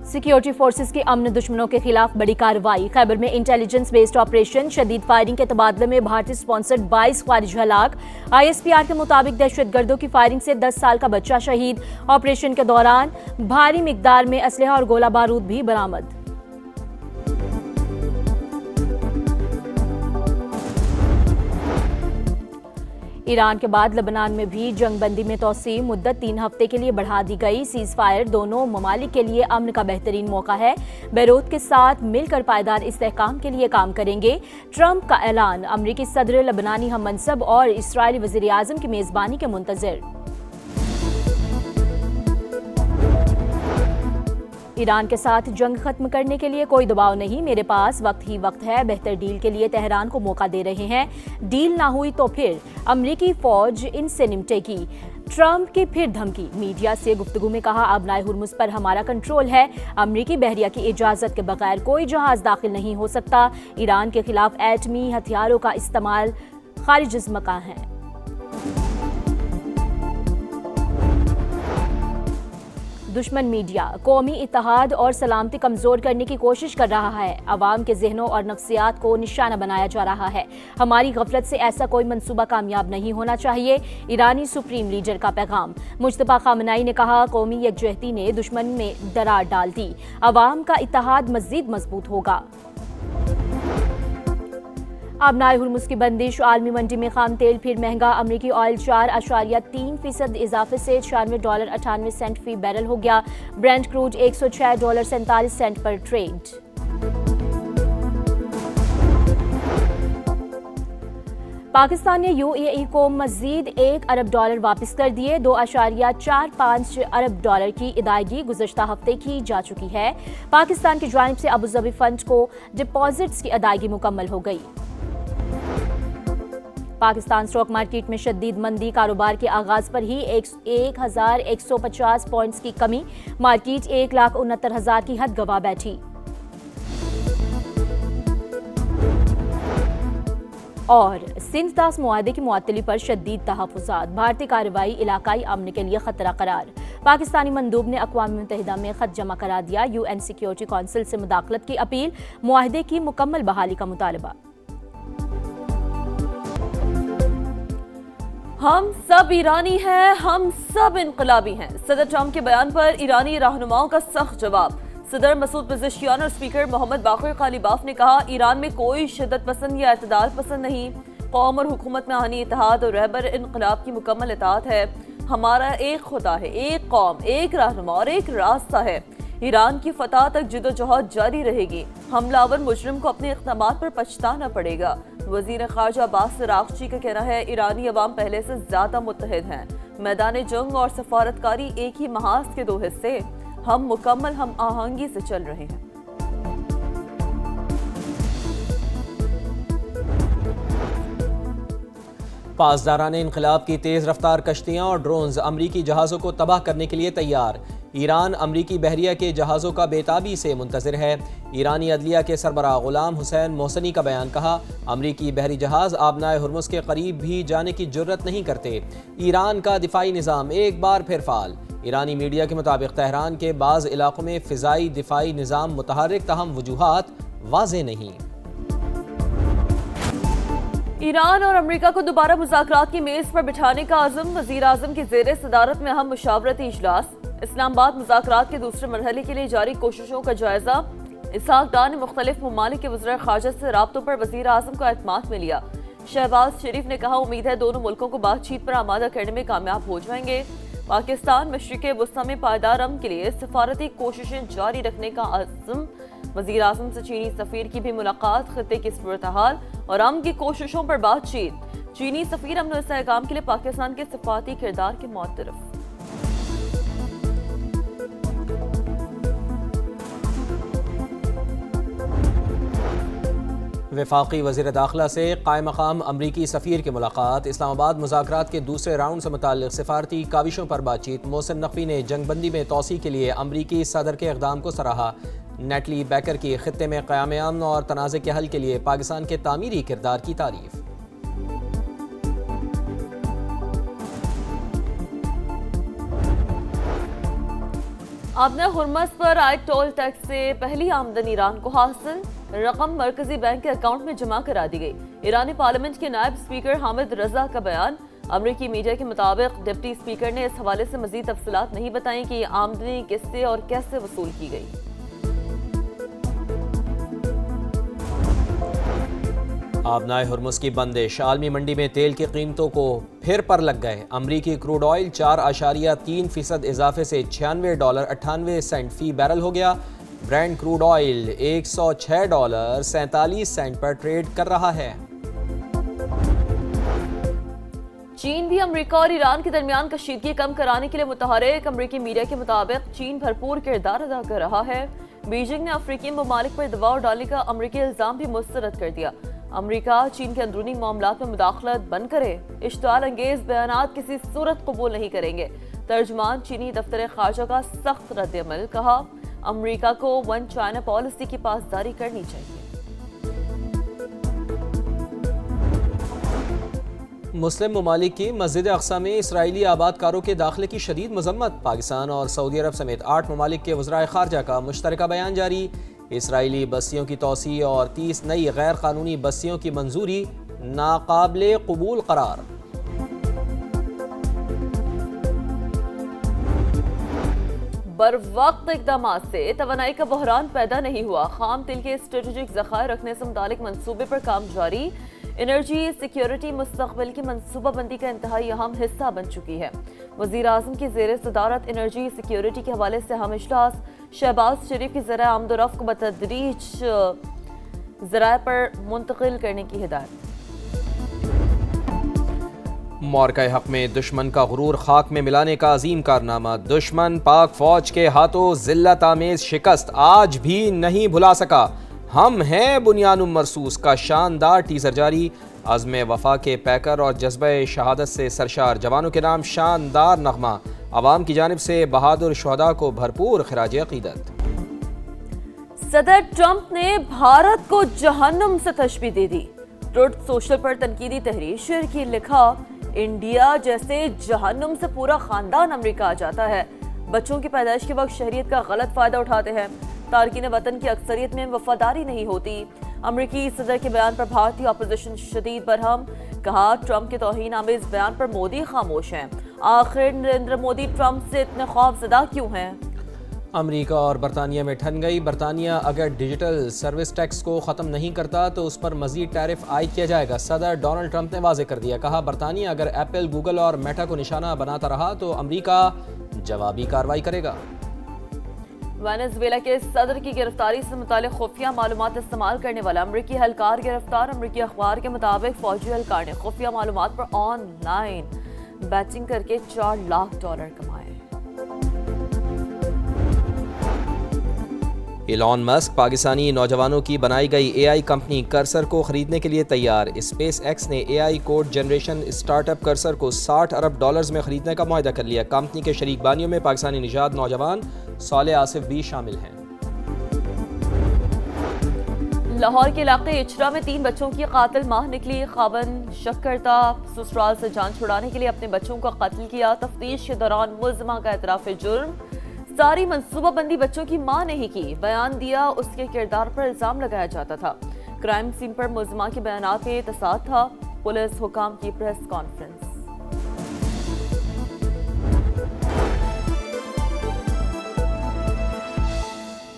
Security forces की अमन दुश्मनों के खिलाफ बड़ी कार्रवाई। खैबर में इंटेलिजेंस बेस्ड ऑपरेशन, शदीद फायरिंग के तबादले में भारतीय स्पॉन्सर्ड 22 ख्वारिज हलाक। ISPR के मुताबिक दहशतगर्दों की फायरिंग से 10 साल का बच्चा शहीद। ऑपरेशन के दौरान भारी मिकदार में असलहा और गोला बारूद भी बरामद। ईरान के बाद लेबनान में भी जंगबंदी में तोसी, मुद्दत 3 हफ्ते के लिए बढ़ा दी गई। सीज फायर दोनों ममालिक के लिए अमन का बेहतरीन मौका है। बेरूत के साथ मिलकर पायदार इस्तेहकाम के लिए काम करेंगे। ट्रंप का ऐलान, अमरीकी सदर लेबनानी हम मनसब और इसराइली वज़ीर आज़म की मेज़बानी के मुंतज़िर। ईरान के साथ जंग खत्म करने के लिए कोई दबाव नहीं, मेरे पास वक्त ही वक्त है। बेहतर डील के लिए तेहरान को मौका दे रहे हैं। डील ना हुई तो फिर अमरीकी फौज इनसे निपटेगी। ट्रंप की फिर धमकी, मीडिया से गुफ्तगू में कहा आबनाए हुर्मुज़ पर हमारा कंट्रोल है। अमरीकी बहरिया की इजाज़त के बगैर कोई जहाज दाखिल नहीं हो सकता। ईरान के खिलाफ एटमी हथियारों का इस्तेमाल खारिज मकान है। दुश्मन मीडिया कौमी इत्तेहाद और सलामती कमज़ोर करने की कोशिश कर रहा है। अवाम के जहनों और नफ्सियात को निशाना बनाया जा रहा है। हमारी गफलत से ऐसा कोई मंसूबा कामयाब नहीं होना चाहिए। ईरानी सुप्रीम लीडर का पैगाम, मुज्तबा खामनाई ने कहा कौमी यकजहती ने दुश्मन में दरार डाल दी। अवाम का इत्तेहाद मज़ीद मजबूत होगा। आबनाए हुर्मुज़ की बंदिश, आलमी मंडी में खाम तेल फिर महंगा। अमरीकी ऑयल 4.3% इजाफे से $96.98 फी बैरल हो गया। ब्रेंट क्रूड $106.47 पर ट्रेड। पाकिस्तान ने UAE को मजीद $1 अरब वापस कर दिए। $2.45 अरब की अदायगी गुज़श्ता हफ्ते की जा चुकी है। पाकिस्तान की जानिब से अबू धाबी फंड को डिपॉजिट्स की अदायगी मुकम्मल हो गई। पाकिस्तान स्टॉक मार्केट में शदीद मंदी, कारोबार के आगाज पर ही 1150 पॉइंट्स की कमी। मार्केट 1,69,000 की हद गवा बैठी। और सिंध दास मुआहदे की मुअत्तली पर शदीद तहफ़्फ़ुज़ात, भारतीय कार्रवाई इलाकाई अमन के लिए खतरा करार। पाकिस्तानी मंदूब ने अक़वाम मुत्तहिदा में खत जमा करा दिया। UN सिक्योरिटी कौंसिल से मुदाखलत की अपील, मुआहदे की मुकम्मल बहाली का मुतालबा। हम सब ईरानी हैं, हम सब इनकलाबी हैं। सदर ट्रंप के बयान पर ईरानी रहनुमाओं का सख्त जवाब। सदर मसूद पेज़ेश्कियान और स्पीकर मोहम्मद बाक़र कालिबाफ ने कहा ईरान में कोई शिद्दत पसंद या इत्तेदाल पसंद नहीं। कौम और हुकूमत में आहनी इत्तेहाद और रहबर इनकलाब की मुकम्मल इताअत है। हमारा एक खुदा है, एक कौम, एक रहनुमा और एक रास्ता है। ईरान की फतह तक जिदोजहद जारी रहेगी। हमलावर मुजरिम को अपने इक़दामात पर पछताना पड़ेगा। वज़ीर ख़ारजा अब्बास अराग़ची का कहना है ईरानी अवाम पहले से ज़्यादा मुत्तहिद हैं। मैदान जंग और सफारतकारी एक ही महाज के दो हिस्से। हम मुकम्मल हम आहंगी से चल रहे हैं। पासदारान इनकलाब की तेज़ रफ्तार कश्तियाँ और ड्रोन्स अमरीकी जहाज़ों को तबाह करने के लिए तैयार। ईरान अमरीकी बहरिया के जहाज़ों का बेताबी से मुंतज़िर है। ईरानी अदलिया के सरबराह गुलाम हुसैन मोहसनी का बयान, कहा अमरीकी बहरी जहाज़ आबनाए हुर्मुज़ के करीब भी जाने की जुर्रत नहीं करते। ईरान का दिफाई निज़ाम एक बार फिर फ़ाल। ईरानी मीडिया के मुताबिक तेहरान के बाज़ इलाकों में फ़िज़ाई दिफाई निज़ाम मुतहर्रिक, तहम वजूहात वाज़ेह नहीं। ईरान और अमेरिका को दोबारा मुज़ाकरात की मेज़ पर बिठाने का अज़म, वज़ीर आज़म की ज़ेर सदारत में अहम मुशावरती इजलास। इस्लामाबाद मुज़ाकरात के दूसरे मरहले के लिए जारी कोशिशों का जायजा। इसहाक डार ने मुख्तलिफ ममालिक के वज़ीर ख़ारजा से राब्तों पर वज़ीर आज़म को एतमाद में लिया। शहबाज शरीफ ने कहा उम्मीद है दोनों मुल्कों को बातचीत पर आमादा करने में कामयाब हो जाएंगे। पाकिस्तान मशरिक़ वस्ता में पायदार अमन के लिए सफारती कोशिशें जारी रखने का अज़्म। वज़ीर आज़म से चीनी सफ़ीर की भी मुलाकात, खित्ते की सूरत-ए-हाल और अमन की कोशिशों पर बातचीत। चीनी सफ़ीर अमन और इस्तेहकाम के लिए पाकिस्तान के सफारती किरदार के मुअत्तरफ़। वफाकी वज़ीर दाखिला से कायम मकाम अमरीकी सफ़ीर की मुलाकात। इस्लामाबाद मुज़ाकरात के दूसरे राउंड से मुताल्लिक़ सिफारती काविशों पर बातचीत। मोहसिन नकवी ने जंगबंदी में तोसी के लिए अमरीकी सदर के इक़दाम को सराहा। नेटली बैकर की खित्ते में क़याम अमन और तनाज़े के हल के लिए पाकिस्तान के तामीरी किरदार की तारीफ़। آبنہ ہرمز پر عائد ٹول ٹیکس سے پہلی آمدنی ایران کو حاصل، رقم مرکزی بینک کے اکاؤنٹ میں جمع کرا دی گئی۔ ایرانی پارلیمنٹ کے نائب اسپیکر حامد رضا کا بیان۔ امریکی میڈیا کے مطابق ڈپٹی اسپیکر نے اس حوالے سے مزید تفصیلات نہیں بتائیں کہ یہ آمدنی کس سے اور کیسے وصول کی گئی۔ آبنائے ہرمز کی بندش، عالمی منڈی میں تیل کی قیمتوں کو پھر پر لگ گئے۔ امریکی کروڈ آئل 4.3% اضافے سے $96.98 فی بیرل ہو گیا۔ برینٹ کروڈ آئل $106.47 پر ٹریڈ کر رہا ہے۔ چین بھی امریکہ اور ایران کے درمیان کشیدگی کم کرانے کے لیے متحرک۔ امریکی میڈیا کے مطابق چین بھرپور کردار ادا کر رہا ہے۔ بیجنگ نے افریقی ممالک پر دباؤ ڈالنے کا امریکی الزام بھی مسترد کر دیا۔ امریکہ چین کے اندرونی معاملات میں مداخلت بند کرے، اشتعال انگیز بیانات کسی صورت قبول نہیں کریں گے۔ ترجمان چینی دفتر خارجہ کا سخت رد عمل، کہا امریکہ کو ون چائنا پالیسی کی پاسداری کرنی چاہیے۔ مسلم ممالک کی مسجد اقصی میں اسرائیلی آباد کاروں کے داخلے کی شدید مذمت۔ پاکستان اور سعودی عرب سمیت 8 ممالک کے وزرائے خارجہ کا مشترکہ بیان جاری۔ اسرائیلی بستیوں کی توسیع اور 30 نئی غیر قانونی بستیوں کی منظوری ناقابل قبول قرار۔ بروقت اقدامات سے توانائی کا بحران پیدا نہیں ہوا، خام تیل کے اسٹریٹجک ذخائر رکھنے سے متعلق منصوبے پر کام جاری۔ انرجی سیکیورٹی مستقبل کی منصوبہ بندی کا انتہائی اہم حصہ بن چکی ہے۔ وزیر اعظم کی زیر صدارت انرجی سیکیورٹی کے حوالے سے اہم اجلاس۔ شہباز شریف کی ذرائع آمد و رفت کو بتدریج ذرائع پر منتقل کرنے کی ہدایت۔ معرکہ حق میں دشمن کا غرور خاک میں ملانے کا عظیم کارنامہ۔ دشمن پاک فوج کے ہاتھوں ذلت آمیز شکست آج بھی نہیں بھلا سکا۔ ہم ہیں بنیان مرصوص کا شاندار ٹیزر جاری۔ عزم وفا کے پیکر اور جذبہ شہادت سے سرشار جوانوں کے نام شاندار نغمہ۔ عوام کی جانب سے بہادر شہداء کو بھرپور خراج عقیدت۔ صدر ٹرمپ نے بھارت کو جہنم سے تشبیہ دے دی۔ ٹروتھ سوشل پر تنقیدی تحریر شیئر کی، لکھا انڈیا جیسے جہنم سے پورا خاندان امریکہ آ جاتا ہے۔ بچوں کی پیدائش کے وقت شہریت کا غلط فائدہ اٹھاتے ہیں۔ تارکین وطن کی اکثریت میں وفاداری نہیں ہوتی۔ امریکی صدر کے بیان پر بھارتی اپوزیشن شدید برہم، کہا ٹرمپ کے توہین آمیز بیان پر مودی خاموش ہیں۔ آخر نریندر مودی ٹرمپ سے اتنے خوف زدہ کیوں ہیں؟ امریکہ اور برطانیہ میں ٹھن گئی۔ برطانیہ اگر ڈیجیٹل سروس ٹیکس کو ختم نہیں کرتا تو اس پر مزید ٹیرف عائد کیا جائے گا۔ صدر ڈونلڈ ٹرمپ نے واضح کر دیا، کہا برطانیہ اگر ایپل، گوگل اور میٹا کو نشانہ بناتا رہا تو امریکہ جوابی کارروائی کرے گا۔ وینزویلا کے صدر کی گرفتاری سے متعلق خفیہ معلومات استعمال کرنے والا امریکی اہلکار گرفتار۔ امریکی اخبار کے مطابق فوجی اہلکار نے خفیہ معلومات پر آن لائن بیٹنگ کر کے $4 لاکھ کمائے۔ ایلون مسک پاکستانی نوجوانوں کی بنائی گئی اے آئی کمپنی کرسر کو خریدنے کے لیے تیار۔ اسپیس ایکس نے A I code generation startup Cursor کو $60 ارب میں خریدنے کا معاہدہ کر لیا۔ کمپنی کے شریک بانیوں میں پاکستانی نژاد نوجوان صالح آصف بھی شامل ہیں۔ لاہور کے علاقے اچرا میں 3 بچوں کی قاتل ماں نکلی۔ خاوند شک کرتا سسرال سے جان چھڑانے کے لیے اپنے بچوں کا قتل کیا۔ تفتیش کے دوران ملزمہ کا اعتراف جرم۔ ساری منصوبہ بندی بچوں کی ماں نے ہی کی، بیان دیا اس کے کردار پر الزام لگایا جاتا تھا۔ کرائم سین پر ملزمہ کے بیانات میں تضاد تھا۔ پولیس حکام کی پریس کانفرنس۔